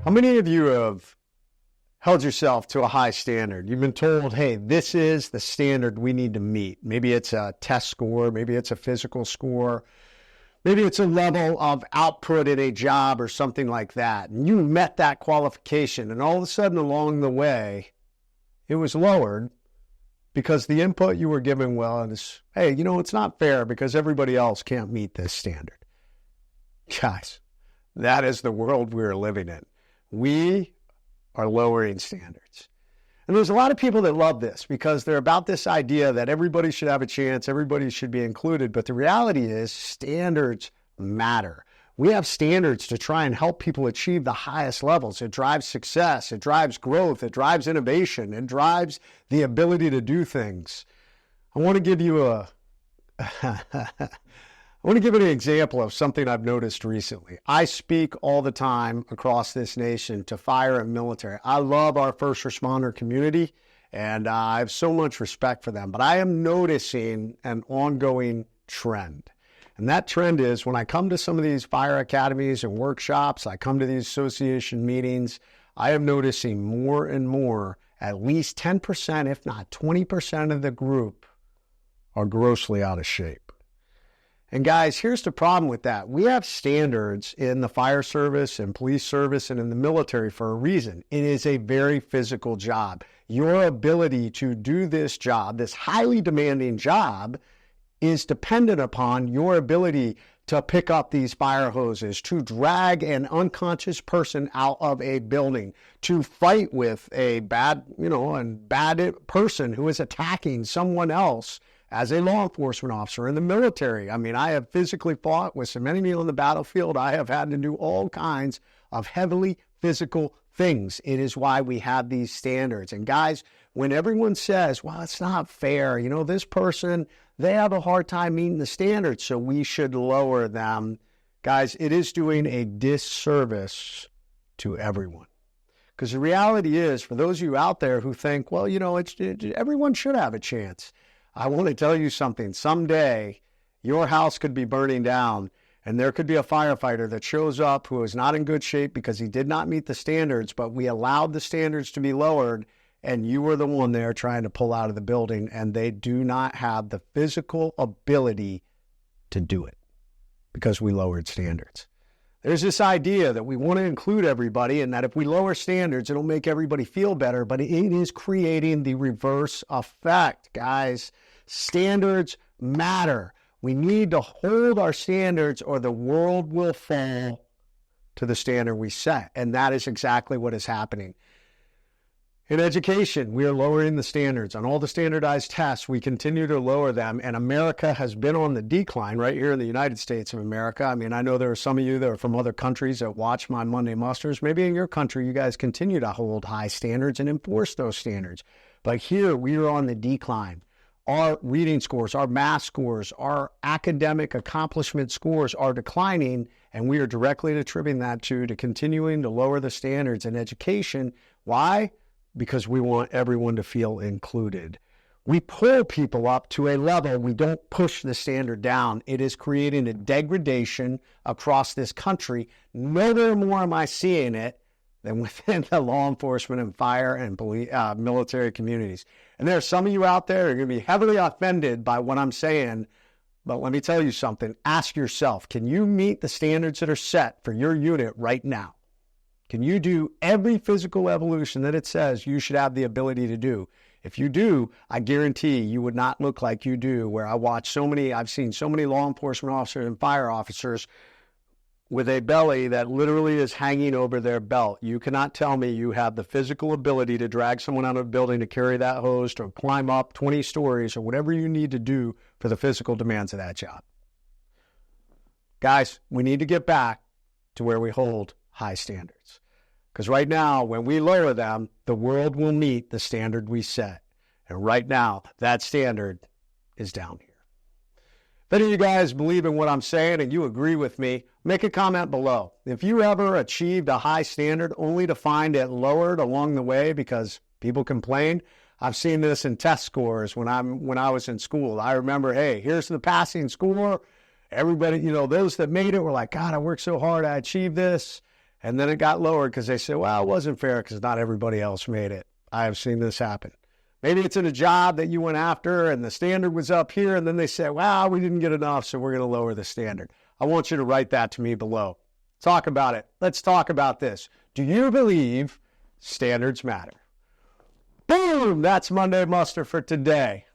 How many of you have held yourself to a high standard? You've been told, hey, this is the standard we need to meet. Maybe it's a test score, maybe it's a physical score, maybe it's a level of output in a job or something like that. And you met that qualification, and all of a sudden along the way, it was lowered because the input you were given was, hey, it's not fair because everybody else can't meet this standard. Guys, that is the world we're living in. We are lowering standards. And there's a lot of people that love this because they're about this idea that everybody should have a chance, everybody should be included. But the reality is standards matter. We have standards to try and help people achieve the highest levels. It drives success. It drives growth. It drives innovation. It drives the ability to do things. I want to give you an example of something I've noticed recently. I speak all the time across this nation to fire and military. I love our first responder community, and I have so much respect for them. But I am noticing an ongoing trend. And that trend is when I come to some of these fire academies and workshops, I come to these association meetings, I am noticing more and more, at least 10%, if not 20% of the group are grossly out of shape. And guys, here's the problem with that. We have standards in the fire service and police service and in the military for a reason. It is a very physical job. Your ability to do this job, this highly demanding job, is dependent upon your ability to pick up these fire hoses, to drag an unconscious person out of a building, to fight with a bad person who is attacking someone else as a law enforcement officer in the military. I mean, I have physically fought with so many on the battlefield. I have had to do all kinds of heavily physical things. It is why we have these standards. And guys, when everyone says, well, it's not fair, this person, they have a hard time meeting the standards, so we should lower them. Guys, it is doing a disservice to everyone. Because the reality is, for those of you out there who think, well, everyone should have a chance, I want to tell you something. Someday, your house could be burning down, and there could be a firefighter that shows up who is not in good shape because he did not meet the standards, but we allowed the standards to be lowered, and you were the one there trying to pull out of the building, and they do not have the physical ability to do it because we lowered standards. There's this idea that we want to include everybody and that if we lower standards, it'll make everybody feel better, but it is creating the reverse effect, guys. Standards matter. We need to hold our standards or the world will fall to the standard we set, and that is exactly what is happening. In education, we are lowering the standards. On all the standardized tests, we continue to lower them, and America has been on the decline right here in the United States of America. I mean, I know there are some of you that are from other countries that watch my Monday Musters. Maybe in your country, you guys continue to hold high standards and enforce those standards. But here, we are on the decline. Our reading scores, our math scores, our academic accomplishment scores are declining, and we are directly attributing that to continuing to lower the standards in education. Why? Because we want everyone to feel included. We pull people up to a level. We don't push the standard down. It is creating a degradation across this country. Nowhere more am I seeing it than within the law enforcement and fire and police, military communities. And there are some of you out there who are going to be heavily offended by what I'm saying, but let me tell you something. Ask yourself, can you meet the standards that are set for your unit right now? Can you do every physical evolution that it says you should have the ability to do? If you do, I guarantee you would not look like you do, where I've seen so many law enforcement officers and fire officers with a belly that literally is hanging over their belt. You cannot tell me you have the physical ability to drag someone out of a building, to carry that hose, to climb up 20 stories, or whatever you need to do for the physical demands of that job. Guys, we need to get back to where we hold high standards. Because right now, when we lower them, the world will meet the standard we set. And right now, that standard is down here. If any of you guys believe in what I'm saying and you agree with me, make a comment below. If you ever achieved a high standard only to find it lowered along the way because people complained, I've seen this in test scores when I was in school. I remember, hey, here's the passing score. Everybody, those that made it were like, God, I worked so hard, I achieved this. And then it got lowered because they said, well, it wasn't fair because not everybody else made it. I have seen this happen. Maybe it's in a job that you went after and the standard was up here, and then they said, well, we didn't get enough, so we're going to lower the standard. I want you to write that to me below. Talk about it. Let's talk about this. Do you believe standards matter? Boom! That's Monday Muster for today.